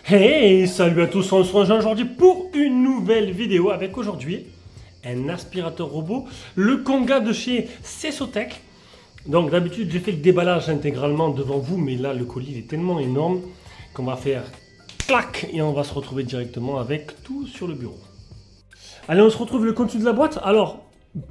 Hey, salut à tous, on se rejoint aujourd'hui pour une nouvelle vidéo avec aujourd'hui un aspirateur robot, le Konga de chez Sesotec. Donc d'habitude j'ai fait le déballage intégralement devant vous, mais là le colis il est tellement énorme qu'on va faire clac et on va se retrouver directement avec tout sur le bureau. Allez, on se retrouve le contenu de la boîte. Alors,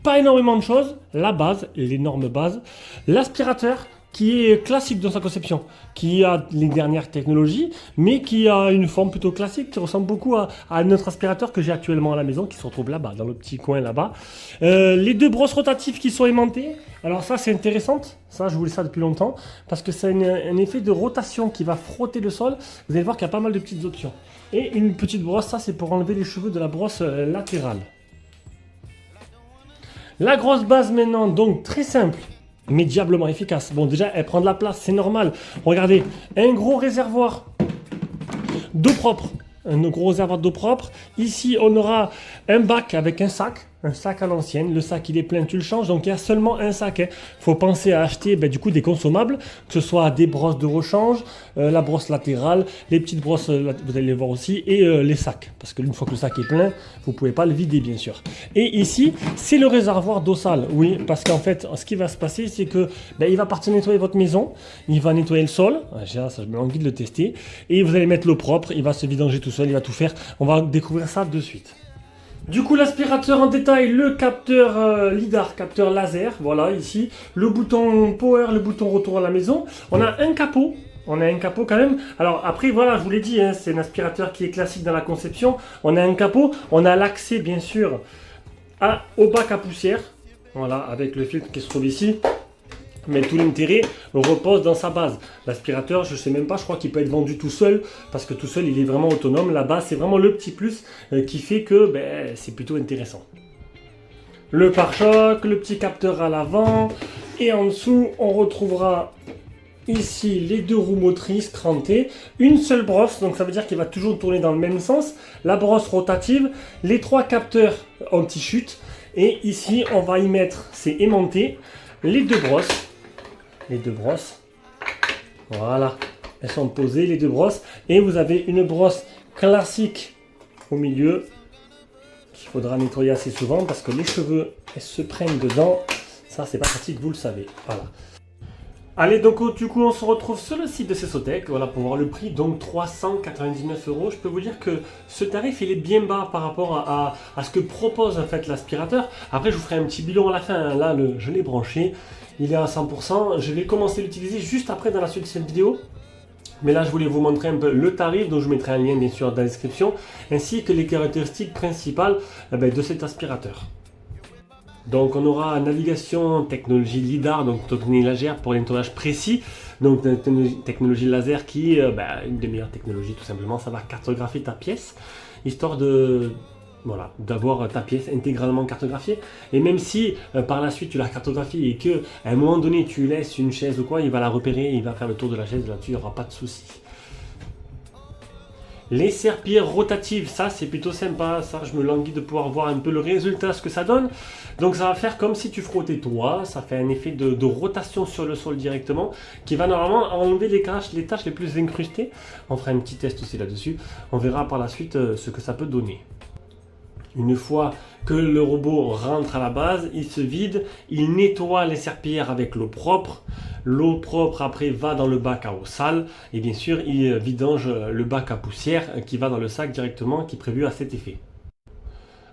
pas énormément de choses, la base, l'énorme base, l'aspirateur qui est classique dans sa conception, qui a les dernières technologies, mais qui a une forme plutôt classique, qui ressemble beaucoup à notre aspirateur que j'ai actuellement à la maison, qui se retrouve là-bas, dans le petit coin là-bas. Les deux brosses rotatives qui sont aimantées, alors ça c'est intéressant, ça je voulais ça depuis longtemps, parce que c'est un effet de rotation qui va frotter le sol. Vous allez voir qu'il y a pas mal de petites options. Et une petite brosse, ça c'est pour enlever les cheveux de la brosse latérale. La grosse base maintenant, donc très simple, mais diablement efficace. Bon, déjà, elle prend de la place, c'est normal. Regardez, un gros réservoir d'eau propre. Un gros réservoir d'eau propre. Ici, on aura un bac avec un sac à l'ancienne. Le sac, il est plein, tu le changes. Donc, il y a seulement un sac. Il faut penser à acheter du coup des consommables, que ce soit des brosses de rechange, la brosse latérale, les petites brosses, vous allez les voir aussi, et les sacs. Parce que une fois que le sac est plein, vous ne pouvez pas le vider, bien sûr. Et ici, c'est le réservoir d'eau sale. Oui, parce qu'en fait, ce qui va se passer, c'est que il va partir nettoyer votre maison. Il va nettoyer le sol. Ça, je me envie de le tester. Et vous allez mettre l'eau propre. Il va se vidanger tout seul. Il va tout faire. On va découvrir ça de suite. Du coup, l'aspirateur en détail, le capteur LIDAR, capteur laser, voilà ici, le bouton power, le bouton retour à la maison. On a un capot quand même. Alors après, voilà, je vous l'ai dit, hein, c'est un aspirateur qui est classique dans la conception. On a un capot, on a l'accès bien sûr au bac à poussière, voilà, avec le filtre qui se trouve ici. Mais tout l'intérêt repose dans sa base. L'aspirateur, je ne sais même pas, je crois qu'il peut être vendu tout seul, parce que tout seul, il est vraiment autonome. La base, c'est vraiment le petit plus qui fait que c'est plutôt intéressant. Le pare-choc, le petit capteur à l'avant, et en dessous, on retrouvera ici les deux roues motrices crantées, une seule brosse, donc ça veut dire qu'il va toujours tourner dans le même sens, la brosse rotative, les trois capteurs anti-chute, et ici, on va y mettre, c'est aimanté, les deux brosses, voilà, elles sont posées les deux brosses, et vous avez une brosse classique au milieu qu'il faudra nettoyer assez souvent parce que les cheveux elles se prennent dedans, ça c'est pas pratique, vous le savez, voilà. Allez, donc du coup on se retrouve sur le site de Sesotec, voilà, pour voir le prix, donc 399 €. Je peux vous dire que ce tarif il est bien bas par rapport à ce que propose en fait l'aspirateur. Après je vous ferai un petit bilan à la fin, hein. Là je l'ai branché, il est à 100%, je vais commencer à l'utiliser juste après dans la suite de cette vidéo. Mais là je voulais vous montrer un peu le tarif, donc je mettrai un lien bien sûr dans la description, ainsi que les caractéristiques principales de cet aspirateur. Donc on aura navigation, technologie LIDAR, donc technologie laser pour les nettoyages précis. Donc technologie laser qui est une des meilleures technologies tout simplement. Ça va cartographier ta pièce, histoire de d'avoir ta pièce intégralement cartographiée. Et même si par la suite tu la cartographies et que à un moment donné tu laisses une chaise ou quoi, il va la repérer, il va faire le tour de la chaise, là-dessus il n'y aura pas de souci. Les serpillères rotatives, ça c'est plutôt sympa, ça je me languis de pouvoir voir un peu le résultat, ce que ça donne. Donc ça va faire comme si tu frottais toi, ça fait un effet de rotation sur le sol directement, qui va normalement enlever les tâches les plus incrustées. On fera un petit test aussi là-dessus, on verra par la suite ce que ça peut donner. Une fois que le robot rentre à la base, il se vide, il nettoie les serpillères avec l'eau propre. L'eau propre après va dans le bac à eau sale et bien sûr il vidange le bac à poussière qui va dans le sac directement qui est prévu à cet effet.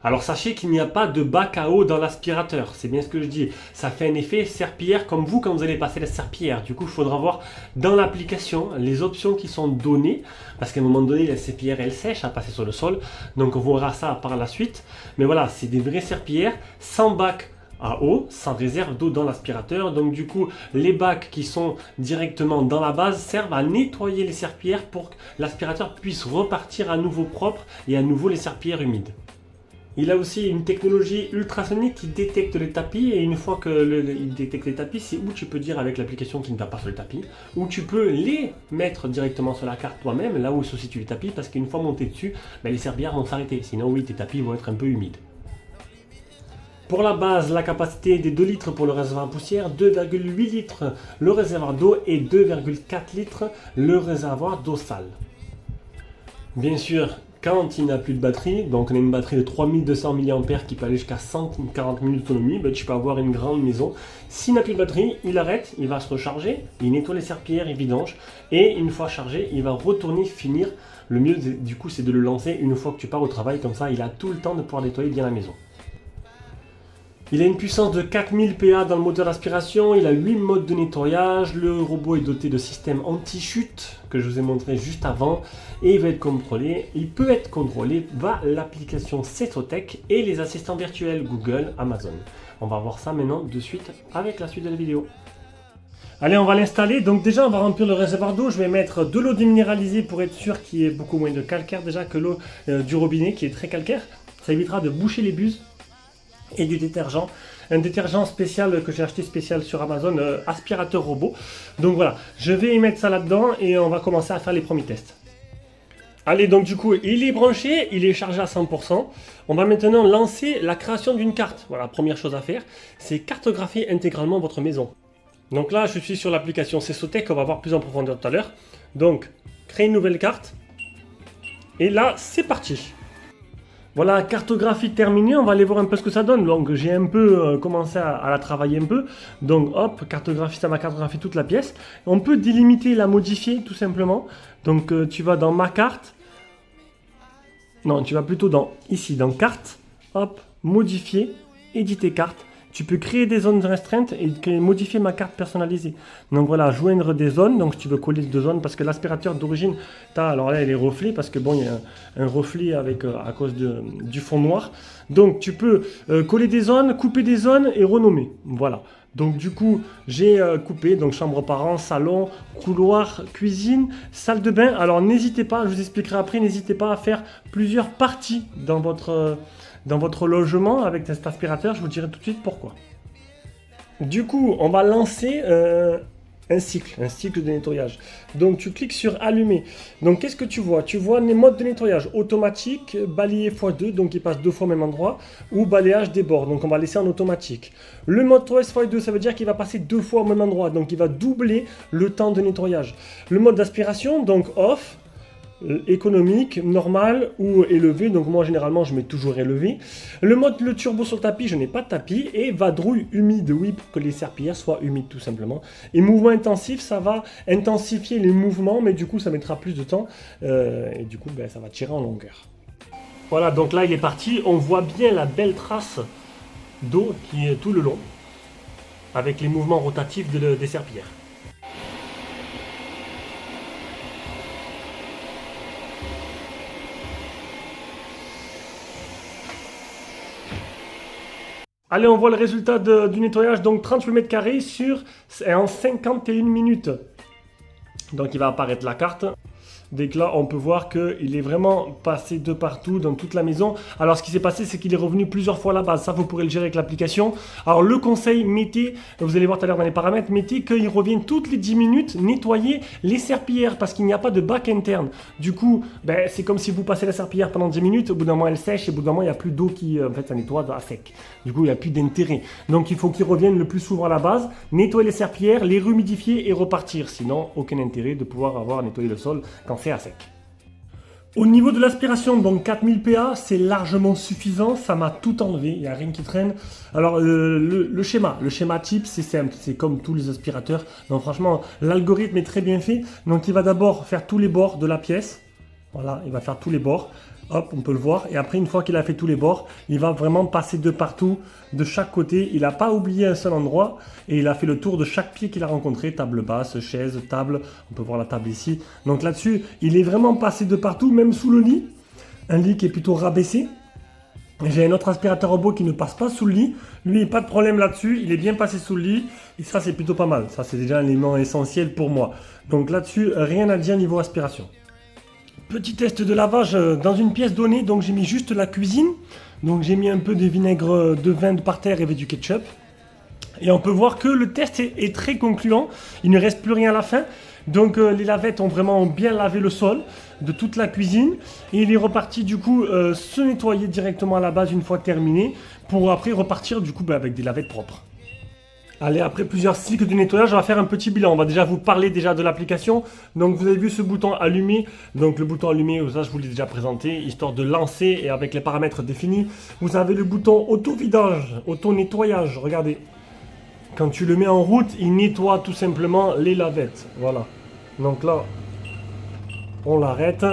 Alors sachez qu'il n'y a pas de bac à eau dans l'aspirateur, c'est bien ce que je dis. Ça fait un effet serpillière comme vous quand vous allez passer la serpillière. Du coup il faudra voir dans l'application les options qui sont données, parce qu'à un moment donné la serpillière elle sèche à passer sur le sol, donc on verra ça par la suite. Mais voilà, c'est des vraies serpillières sans bac à eau, sans réserve d'eau dans l'aspirateur. Donc du coup les bacs qui sont directement dans la base servent à nettoyer les serpillières pour que l'aspirateur puisse repartir à nouveau propre et à nouveau les serpillières humides. Il a aussi une technologie ultrasonique qui détecte les tapis, et une fois qu'il détecte les tapis, c'est où tu peux dire avec l'application qui ne va pas sur le tapis, ou tu peux les mettre directement sur la carte toi-même, là où se situent les tapis, parce qu'une fois monté dessus, les serpillères vont s'arrêter, sinon oui, tes tapis vont être un peu humides. Pour la base, la capacité des 2 litres pour le réservoir à poussière, 2,8 litres le réservoir d'eau et 2,4 litres le réservoir d'eau sale. Bien sûr, quand il n'a plus de batterie, donc on a une batterie de 3200 mAh qui peut aller jusqu'à 140 minutes d'autonomie, ben tu peux avoir une grande maison. S'il n'a plus de batterie, il arrête, il va se recharger, il nettoie les serpillères, il vidange, et une fois chargé, il va retourner finir. Le mieux du coup c'est de le lancer une fois que tu pars au travail, comme ça il a tout le temps de pouvoir nettoyer bien la maison. Il a une puissance de 4000 PA dans le moteur d'aspiration, il a 8 modes de nettoyage, le robot est doté de système anti-chute que je vous ai montré juste avant et il peut être contrôlé par l'application Cetotech et les assistants virtuels Google, Amazon. On va voir ça maintenant de suite avec la suite de la vidéo. Allez, on va l'installer. Donc déjà, on va remplir le réservoir d'eau. Je vais mettre de l'eau déminéralisée pour être sûr qu'il y ait beaucoup moins de calcaire déjà que l'eau du robinet qui est très calcaire. Ça évitera de boucher les buses. Et du détergent, un détergent spécial que j'ai acheté spécial sur Amazon, aspirateur robot. Donc voilà, je vais y mettre ça là-dedans et on va commencer à faire les premiers tests. Allez, donc du coup, il est branché, il est chargé à 100%. On va maintenant lancer la création d'une carte. Voilà, première chose à faire, c'est cartographier intégralement votre maison. Donc là, je suis sur l'application Cetotech, on va voir plus en profondeur tout à l'heure. Donc, créer une nouvelle carte. Et là, c'est parti. Voilà, cartographie terminée, on va aller voir un peu ce que ça donne. Donc j'ai un peu commencé à la travailler un peu. Donc hop, cartographie, ça m'a cartographié toute la pièce. On peut délimiter et la modifier tout simplement. Donc tu vas dans ma carte. Non, tu vas plutôt dans ici, dans carte. Hop, modifier, éditer carte. Tu peux créer des zones restreintes et modifier ma carte personnalisée. Donc voilà, joindre des zones. Donc si tu veux coller deux zones, parce que l'aspirateur d'origine, alors là, il est reflet, parce que bon, il y a un reflet avec, à cause du fond noir. Donc tu peux coller des zones, couper des zones et renommer. Voilà. Donc du coup, j'ai coupé, donc chambre parents, salon, couloir, cuisine, salle de bain. Alors n'hésitez pas, je vous expliquerai après, n'hésitez pas à faire plusieurs parties dans votre logement avec cet aspirateur, je vous dirai tout de suite pourquoi. Du coup, on va lancer un cycle de nettoyage. Donc tu cliques sur allumer. Donc qu'est-ce que tu vois? Tu vois les modes de nettoyage automatique, balayer x2, donc il passe deux fois au même endroit, ou balayage des bords, donc on va laisser en automatique. Le mode 3S x2, ça veut dire qu'il va passer deux fois au même endroit, donc il va doubler le temps de nettoyage. Le mode d'aspiration, donc off, économique, normal ou élevé, donc moi généralement je mets toujours élevé. Le turbo sur le tapis, je n'ai pas de tapis, et vadrouille humide, oui, pour que les serpillères soient humides tout simplement. Et mouvement intensif, ça va intensifier les mouvements, mais du coup ça mettra plus de temps et du coup ça va tirer en longueur. Voilà, donc là il est parti, on voit bien la belle trace d'eau qui est tout le long avec les mouvements rotatifs des serpillères. Allez, on voit le résultat du nettoyage, donc 38 mètres carrés en 51 minutes. Donc il va apparaître la carte. Dès que là, on peut voir qu'il est vraiment passé de partout dans toute la maison. Alors, ce qui s'est passé, c'est qu'il est revenu plusieurs fois à la base. Ça, vous pourrez le gérer avec l'application. Alors, le conseil, mettez, vous allez voir tout à l'heure dans les paramètres, mettez qu'il revienne toutes les 10 minutes nettoyer les serpillères parce qu'il n'y a pas de bac interne. Du coup, c'est comme si vous passez la serpillière pendant 10 minutes. Au bout d'un moment, elle sèche et au bout d'un moment, il n'y a plus d'eau qui, en fait, ça nettoie à sec. Du coup, il n'y a plus d'intérêt. Donc, il faut qu'il revienne le plus souvent à la base, nettoyer les serpillères, les rehumidifier et repartir. Sinon, aucun intérêt de pouvoir avoir nettoyé le sol quand c'est à sec. Au niveau de l'aspiration, donc 4000 PA, c'est largement suffisant, ça m'a tout enlevé, il n'y a rien qui traîne. Alors le schéma type, c'est simple, c'est comme tous les aspirateurs. Donc franchement, l'algorithme est très bien fait. Donc il va d'abord faire tous les bords de la pièce. Voilà, il va faire tous les bords. Hop, on peut le voir. Et après, une fois qu'il a fait tous les bords, il va vraiment passer de partout, de chaque côté. Il n'a pas oublié un seul endroit. Et il a fait le tour de chaque pied qu'il a rencontré. Table basse, chaise, table. On peut voir la table ici. Donc là-dessus, il est vraiment passé de partout, même sous le lit. Un lit qui est plutôt rabaissé. J'ai un autre aspirateur robot qui ne passe pas sous le lit. Lui, pas de problème là-dessus. Il est bien passé sous le lit. Et ça, c'est plutôt pas mal. Ça, c'est déjà un élément essentiel pour moi. Donc là-dessus, rien à dire niveau aspiration. Petit test de lavage dans une pièce donnée, donc j'ai mis juste la cuisine. Donc j'ai mis un peu de vinaigre de vin par terre et avec du ketchup. Et on peut voir que le test est très concluant. Il ne reste plus rien à la fin. Donc les lavettes ont vraiment bien lavé le sol de toute la cuisine. Et il est reparti du coup se nettoyer directement à la base une fois terminé. Pour après repartir du coup avec des lavettes propres. Allez, après plusieurs cycles de nettoyage, on va faire un petit bilan. On va déjà vous parler déjà de l'application. Donc vous avez vu ce bouton allumé. Donc le bouton allumé, ça je vous l'ai déjà présenté, histoire de lancer et avec les paramètres définis. Vous avez le bouton auto-vidange, auto-nettoyage, regardez. Quand tu le mets en route, il nettoie tout simplement les lavettes. Voilà. Donc là, on l'arrête.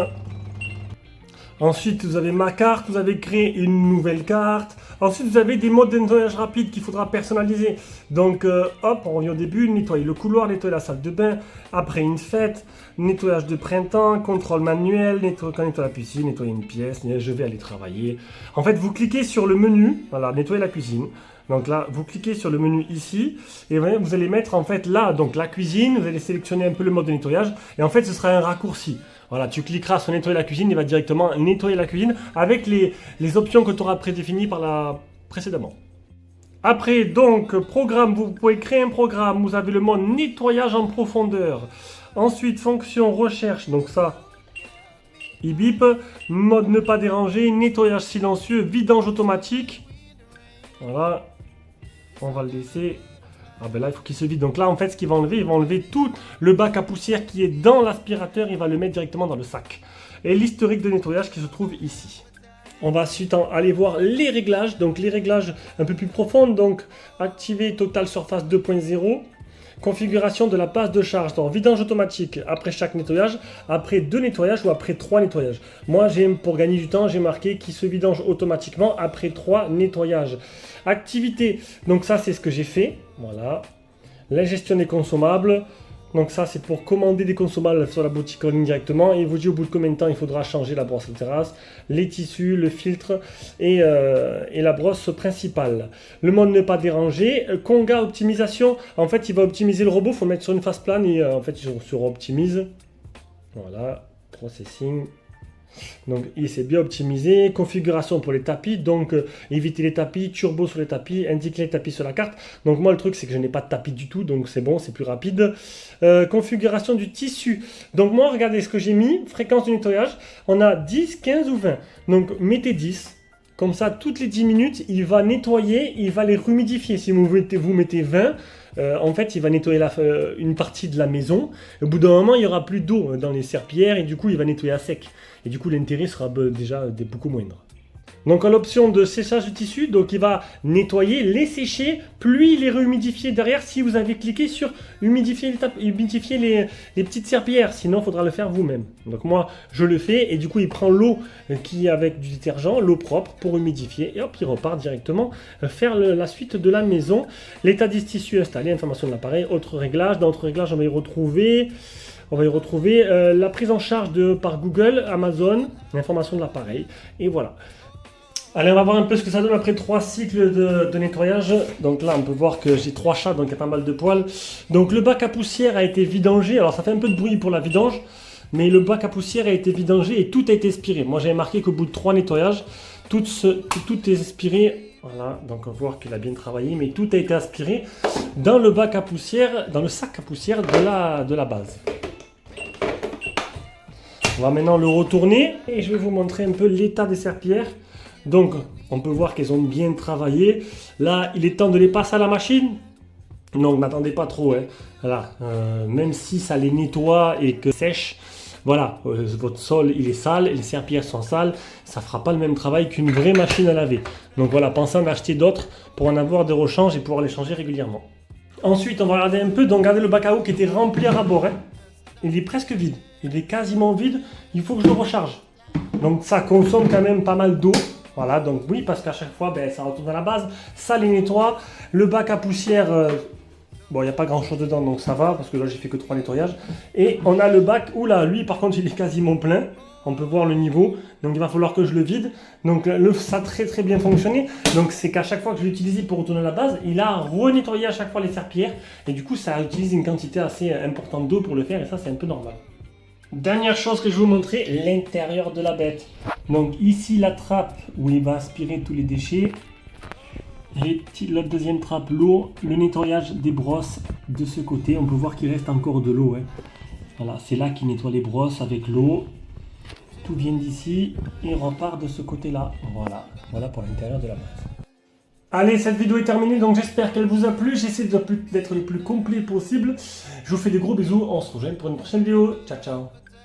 Ensuite, vous avez ma carte, vous avez créé une nouvelle carte. Ensuite, vous avez des modes de nettoyage rapide qu'il faudra personnaliser. Donc, hop, on revient au début, nettoyer le couloir, nettoyer la salle de bain. Après une fête, nettoyage de printemps, contrôle manuel, quand nettoyer la piscine, nettoyer une pièce, je vais aller travailler. En fait, vous cliquez sur le menu, voilà, nettoyer la cuisine. Donc là, vous cliquez sur le menu ici et vous allez mettre en fait là, donc la cuisine, vous allez sélectionner un peu le mode de nettoyage et en fait ce sera un raccourci. Voilà, tu cliqueras sur nettoyer la cuisine, il va directement nettoyer la cuisine avec les options que tu auras prédéfinies précédemment. Après donc programme, vous pouvez créer un programme, vous avez le mode nettoyage en profondeur. Ensuite fonction recherche, donc ça, il bip, mode ne pas déranger, nettoyage silencieux, vidange automatique. Voilà. On va le laisser. Ah ben là, il faut qu'il se vide. Donc là, en fait, ce qu'il va enlever, il va enlever tout le bac à poussière qui est dans l'aspirateur. Il va le mettre directement dans le sac. Et l'historique de nettoyage qui se trouve ici. On va ensuite aller voir les réglages. Donc les réglages un peu plus profonds. Donc activer Total Surface 2.0. Configuration de la passe de charge. Donc vidange automatique après chaque nettoyage, après 2 nettoyages ou après 3 nettoyages. Moi, pour gagner du temps, j'ai marqué qu'il se vidange automatiquement après 3 nettoyages. Activité, donc ça c'est ce que j'ai fait. Voilà. La gestion des consommables. Donc ça c'est pour commander des consommables sur la boutique en ligne directement. Et il vous dit au bout de combien de temps il faudra changer la brosse terrasse, les tissus, le filtre et la brosse principale. Le mode ne pas déranger. Conga optimisation. En fait il va optimiser le robot. Il faut le mettre sur une face plane et en fait il se optimise. Voilà. Processing. Donc il s'est bien optimisé, configuration pour les tapis, donc éviter les tapis, turbo sur les tapis, indiquer les tapis sur la carte. Donc moi le truc c'est que je n'ai pas de tapis du tout, donc c'est bon, c'est plus rapide. Configuration du tissu, donc moi regardez ce que j'ai mis, fréquence de nettoyage, on a 10, 15 ou 20, donc mettez 10. Comme ça, toutes les 10 minutes, il va nettoyer, il va les humidifier. Si vous mettez 20, en fait, il va nettoyer une partie de la maison. Au bout d'un moment, il n'y aura plus d'eau dans les serpillères et du coup, il va nettoyer à sec. Et du coup, l'intérêt sera déjà beaucoup moindre. Donc, à l'option de séchage du tissu, donc il va nettoyer, les sécher, puis les rehumidifier derrière si vous avez cliqué sur humidifier les petites serpillères. Sinon, il faudra le faire vous-même. Donc moi, je le fais et du coup, il prend l'eau qui est avec du détergent, l'eau propre pour humidifier et hop, il repart directement faire la suite de la maison. L'état du tissu installé, information de l'appareil, autre réglage. Dans autre réglage, on va y retrouver la prise en charge par Google, Amazon, l'information de l'appareil et voilà. Allez, on va voir un peu ce que ça donne après 3 cycles de nettoyage. Donc là, on peut voir que j'ai 3 chats, donc il y a pas mal de poils. Donc le bac à poussière a été vidangé. Alors ça fait un peu de bruit pour la vidange, mais le bac à poussière a été vidangé et tout a été aspiré. Moi, j'avais marqué qu'au bout de 3 nettoyages, tout est aspiré. Voilà, donc on va voir qu'il a bien travaillé, mais tout a été aspiré dans le bac à poussière, dans le sac à poussière de la base. On va maintenant le retourner et je vais vous montrer un peu l'état des serpillères. Donc, on peut voir qu'elles ont bien travaillé. Là, il est temps de les passer à la machine. Donc, n'attendez pas trop. Hein. Voilà. Même si ça les nettoie et que sèche, voilà, votre sol il est sale et les serpillères sont sales, ça ne fera pas le même travail qu'une vraie machine à laver. Donc voilà, pensez à en acheter d'autres pour en avoir des rechanges et pouvoir les changer régulièrement. Ensuite, on va regarder un peu. Donc, regardez le bac à eau qui était rempli à ras-bord. Hein. Il est presque vide. Il est quasiment vide. Il faut que je le recharge. Donc, ça consomme quand même pas mal d'eau. Voilà, donc oui, parce qu'à chaque fois, ça retourne à la base, ça les nettoie. Le bac à poussière, bon, il n'y a pas grand chose dedans, donc ça va, parce que là, j'ai fait que 3 nettoyages. Et on a le bac, oula, lui, par contre, il est quasiment plein. On peut voir le niveau, donc il va falloir que je le vide. Donc ça a très très bien fonctionné. Donc c'est qu'à chaque fois que je l'utilise pour retourner à la base, il a renettoyé à chaque fois les serpillères. Et du coup, ça utilise une quantité assez importante d'eau pour le faire, et ça, c'est un peu normal. Dernière chose que je vais vous montrer, l'intérieur de la bête. Donc ici la trappe où il va aspirer tous les déchets. La deuxième trappe, l'eau, le nettoyage des brosses de ce côté. On peut voir qu'il reste encore de l'eau. Hein. Voilà, c'est là qu'il nettoie les brosses avec l'eau. Tout vient d'ici et repart de ce côté-là. Voilà, voilà pour l'intérieur de la bête. Allez, cette vidéo est terminée, donc j'espère qu'elle vous a plu. J'essaie d'être le plus complet possible. Je vous fais des gros bisous. On se rejoint pour une prochaine vidéo. Ciao, ciao.